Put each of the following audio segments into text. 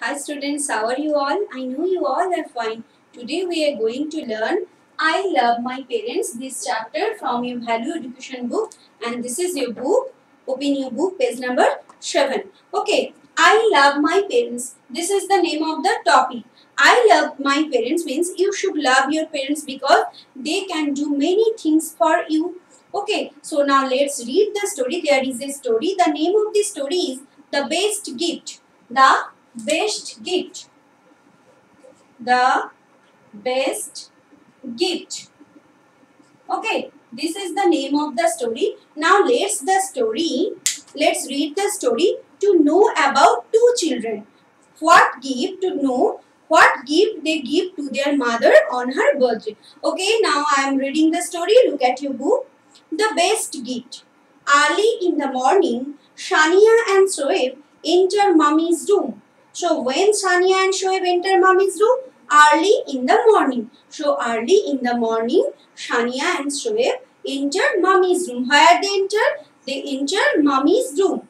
Hi students, how are you all? I know you all are fine. Today we are going to learn I Love My Parents, this chapter from your Value Education book, and this is your book. Open your book, page number 7. Okay, I love my parents. This is the name of the topic. I love my parents means you should love your parents because they can do many things for you. Okay, so now let's read the story. There is a story. The name of the story is The Best Gift. The best gift. The best gift. Okay, this is the name of the story. Now let's read the story to know about two children. To know what gift they give to their mother on her birthday. Okay, now I am reading the story. Look at your book. The best gift. Early in the morning, Shania and Shoaib enter mommy's room. So when Shania and Shoaib enter mommy's room? Early in the morning. So early in the morning, Shania and Shoaib enter mommy's room. Where they enter? They enter mommy's room.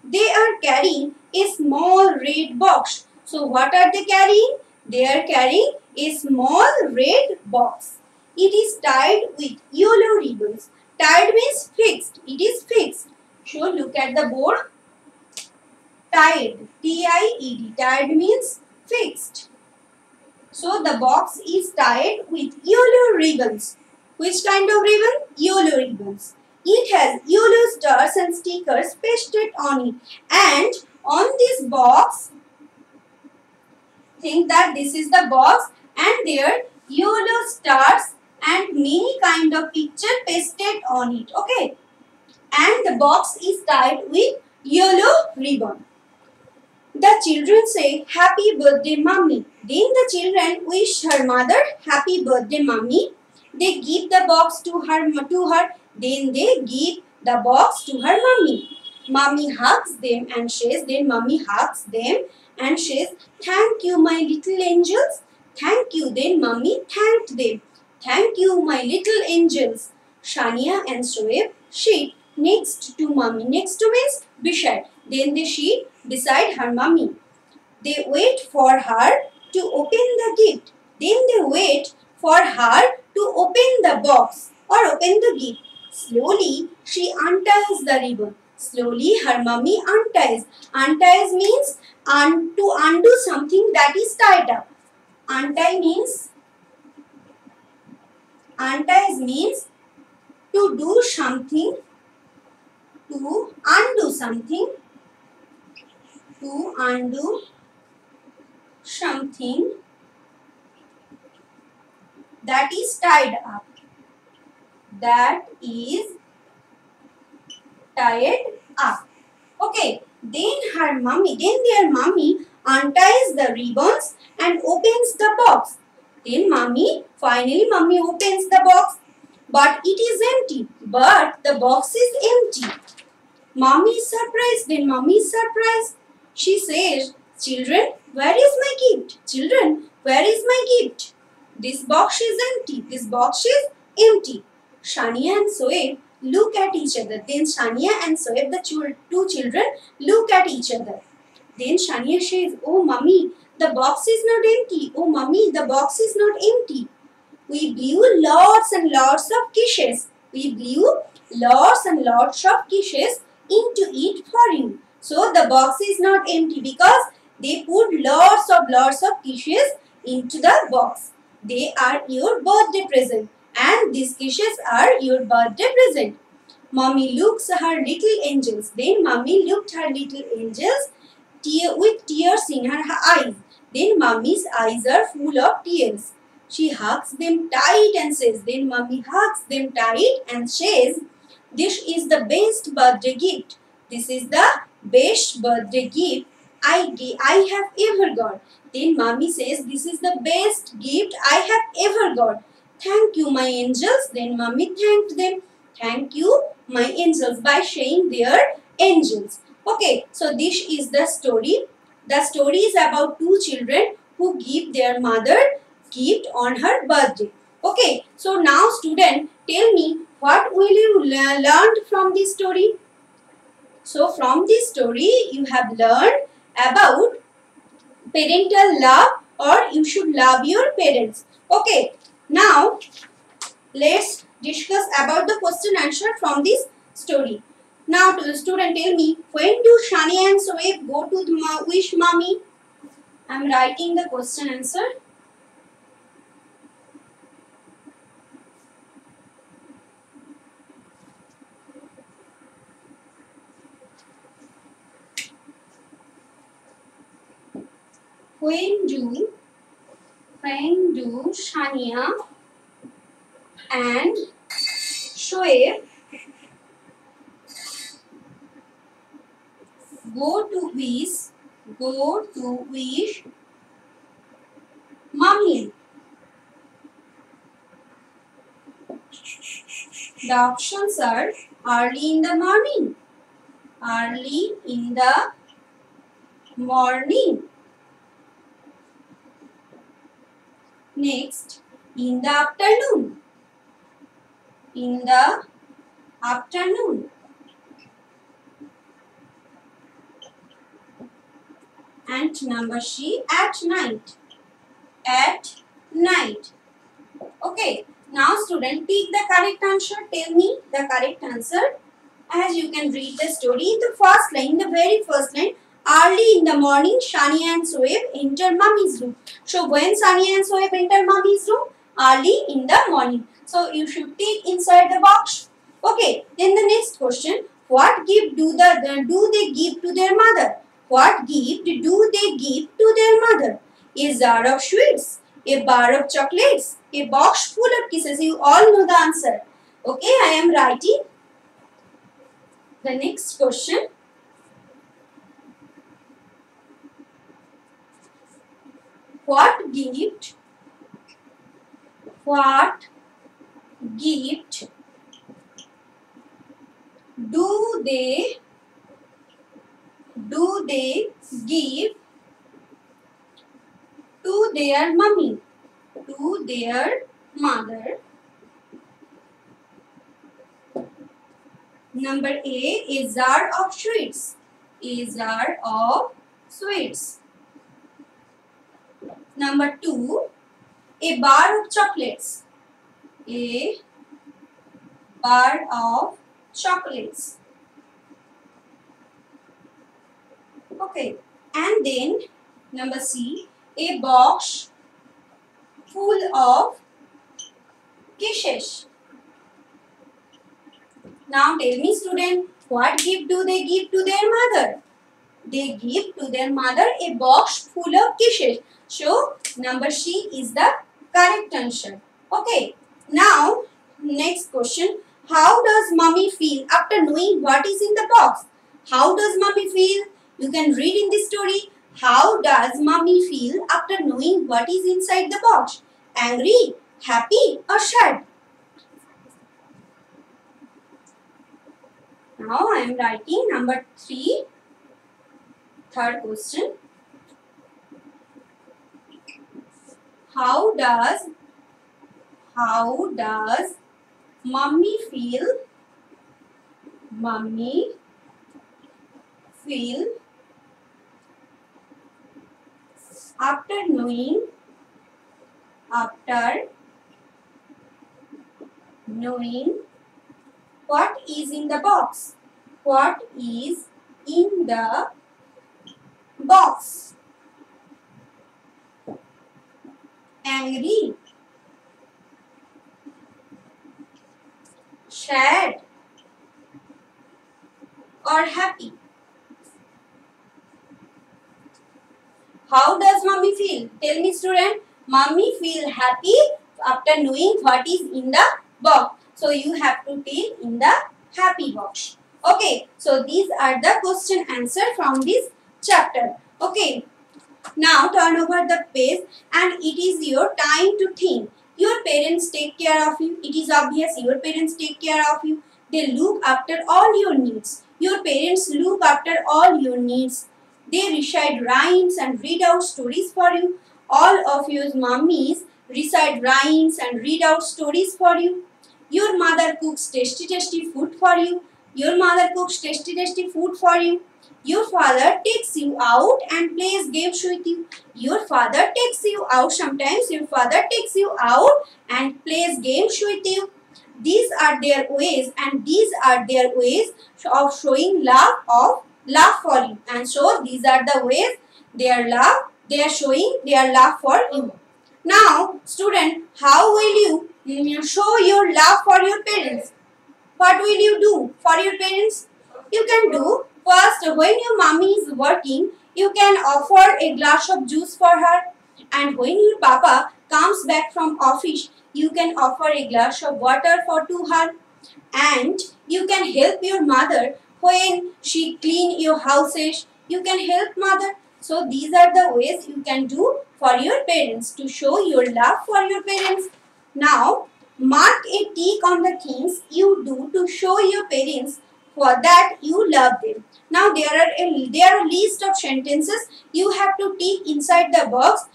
They are carrying a small red box. So what are they carrying? They are carrying a small red box. It is tied with yellow ribbons. Tied means fixed. It is fixed. So look at the board. Tied. T-I-E-D. Tied means fixed. So the box is tied with yellow ribbons. Which kind of ribbon? Yellow ribbons. It has yellow stars and stickers pasted on it. And on this box, think that this is the box and there yellow stars and many kind of picture pasted on it. Okay. And the box is tied with yellow ribbon. The children say, "Happy birthday, mommy." Then the children wish her mother, "Happy birthday, mommy." They give the box to her. Then they give the box to her mommy. Mommy hugs them and says, "Thank you, my little angels." Thank you. Then mommy thanked them. "Thank you, my little angels." Shania and Shoaib sit next to mommy. Next to means beside. Then they sit beside her mommy. They wait for her to open the gift. Then they wait for her to open the box or open the gift. Slowly, she unties the ribbon. Slowly, her mommy unties. Unties means to undo something that is tied up. Unties means to do something, to undo something, to undo something that is tied up. That is tied up. Okay. Then their mommy unties the ribbons and opens the box. Then finally mommy opens the box. But it is empty. But the box is empty. Mommy is surprised. Then mommy is surprised. She says, "Children, where is my gift? Children, where is my gift? This box is empty. This box is empty." Shania and Shoaib look at each other. Then Shania and Shoaib, the two children, look at each other. Then Shania says, "Oh, mommy, the box is not empty. Oh, mommy, the box is not empty. We blew lots and lots of kisses. We blew lots and lots of kisses into it for you." So the box is not empty because they put lots of kisses into the box. They are your birthday present and these kisses are your birthday present. Mommy looks her little angels. Then mommy looked her little angels with tears in her eyes. Then mommy's eyes are full of tears. She hugs them tight and says, then mommy hugs them tight and says, "This is the best birthday gift. This is the best birthday gift I have ever got." Then mommy says, "This is the best gift I have ever got. Thank you, my angels." Then mommy thanked them. "Thank you, my angels," by saying their angels. Okay, so this is the story. The story is about two children who give their mother gift on her birthday. Okay, so now student, tell me what will you learn from this story? So from this story you have learned about parental love, or you should love your parents. Okay, now let's discuss about the question answer from this story. Now to the student, tell me, when do Shani and Shoaib go to the wish mommy? I am writing the question answer. When do Shania and Shoaib go to wish mommy? The options are early in the morning, early in the morning. Next, in the afternoon, in the afternoon. And number C, at night, at night. Okay, now student, pick the correct answer. Tell me the correct answer. As you can read the story, the first line, the very first line, early in the morning, Shani and Shoaib enter mommy's room. So when Shani and Shoaib enter mommy's room? Early in the morning. So you should take inside the box. Okay, then the next question, what gift do they give to their mother? What gift do they give to their mother? A jar of sweets, a bar of chocolates, a box full of kisses. You all know the answer. Okay, I am writing the next question. What gift do they give to their mummy, to their mother? Number A jar of sweets, a jar of sweets. Number 2, a bar of chocolates, a bar of chocolates. Okay, and then number C, a box full of kisses. Now tell me student, what gift do they give to their mother? They give to their mother a box full of kisses. So number C is the correct answer. Okay, now next question, how does mommy feel after knowing what is in the box? How does mommy feel? You can read in this story. How does mommy feel after knowing what is inside the box? Angry, happy, or sad? Now I am writing number 3, third question. How does mommy feel? Mommy feel after knowing what is in the box? What is in the box? Angry, sad, or happy? How does mommy feel? Tell me student. Mommy feel happy after knowing what is in the box. So you have to take in the happy box. Okay. So these are the question answer from this chapter. Okay. Now turn over the page and it is your time to think. Your parents take care of you. It is obvious your parents take care of you. They look after all your needs. Your parents look after all your needs. They recite rhymes and read out stories for you. All of your mummies recite rhymes and read out stories for you. Your mother cooks tasty food for you. Your mother cooks tasty food for you. Your father takes you out and plays games with you. Your father takes you out. Sometimes your father takes you out and plays games with you. These are their ways, and these are their ways of showing love for you. And so these are the ways they are showing their love for you. Now, student, how will you show your love for your parents? What will you do for your parents? You can do first, when your mommy is working, you can offer a glass of juice for her. And when your papa comes back from office, you can offer a glass of water to her. And you can help your mother when she clean your houses. You can help mother. So these are the ways you can do for your parents to show your love for your parents. Now, mark a tick on the things you do to show your parents for that you love them. Now there are a list of sentences you have to tick inside the box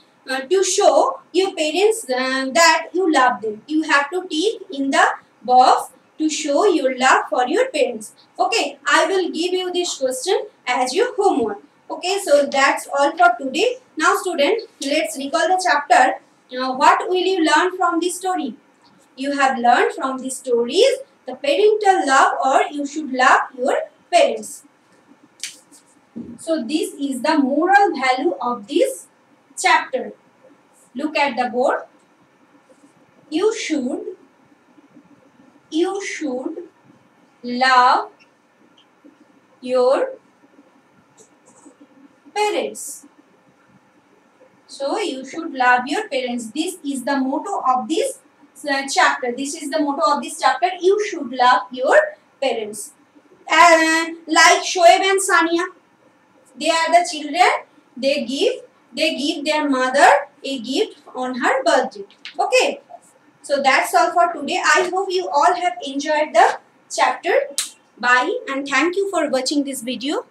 to show your parents that you love them. You have to tick in the box to show your love for your parents. Okay, I will give you this question as your homework. Okay, so that's all for today. Now student, let's recall the chapter. What will you learn from this story? You have learned from the stories the parental love, or you should love your parents. So this is the moral value of this chapter. Look at the board. You should love your parents. So you should love your parents. This is the motto of this chapter. This is the motto of this chapter. You should love your parents. Like Shoaib and Sania, they are the children. They give their mother a gift on her birthday. Okay. So that's all for today. I hope you all have enjoyed the chapter. Bye and thank you for watching this video.